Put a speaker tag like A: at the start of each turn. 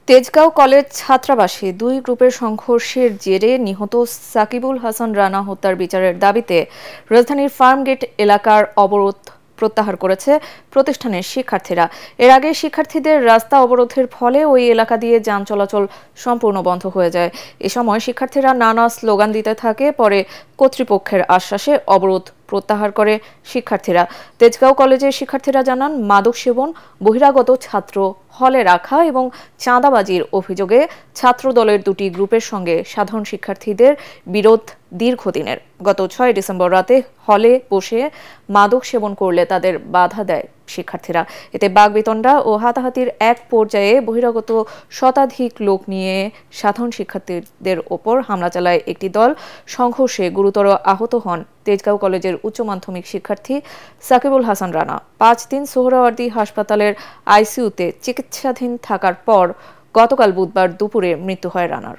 A: Tejgaon college ছাত্রাবাসে দুই গ্রুপের সংঘর্ষের জেরে নিহত সাকিবুল হাসান রানা হত্যার বিচারের দাবিতে রাজধানীর ফার্মগেট এলাকার অবরোধ প্রত্যাহার করেছে প্রতিষ্ঠানের শিক্ষার্থীরা। এর আগে শিক্ষার্থীদের রাস্তা অবরোধের ফলে ওই এলাকা দিয়ে যান চলাচল সম্পূর্ণ বন্ধ হয়ে যায়। এ সময় শিক্ষার্থীরা নানা স্লোগান দিতে থাকে। পরে কর্তৃপক্ষের আশ্বাসে অবরোধ প্রত্যাহার করে শিক্ষার্থীরা। তেজগাঁও কলেজের শিক্ষার্থীরা জানান, মাদক সেবন, বহিরাগত ছাত্র হলে রাখা এবং চাঁদাবাজির অভিযোগে ছাত্রদলের দুটি গ্রুপের সঙ্গে সাধারণ শিক্ষার্থীদের বিরোধ দীর্ঘদিনের। গত ৬ ডিসেম্বর রাতে হলে বসে মাদক সেবন করলে তাদের বাধা দেয় শিক্ষার্থীরা। এতে বাকবিতণ্ডা ও হাতাহাতির এক পর্যায়ে বহিরাগত শতাধিক লোক নিয়ে সাধারণ শিক্ষার্থীদের ওপর হামলা চালায় একটি দল। সংঘর্ষে গুরুতর আহত হন তেজগাঁও কলেজের উচ্চ মাধ্যমিক শিক্ষার্থী সাকিবুল হাসান রানা। ৫ দিন সোহরাওয়ার্দী হাসপাতালের আইসিইউতে চিকিৎসাধীন থাকার পর গতকাল বুধবার দুপুরে মৃত্যু হয় রানার।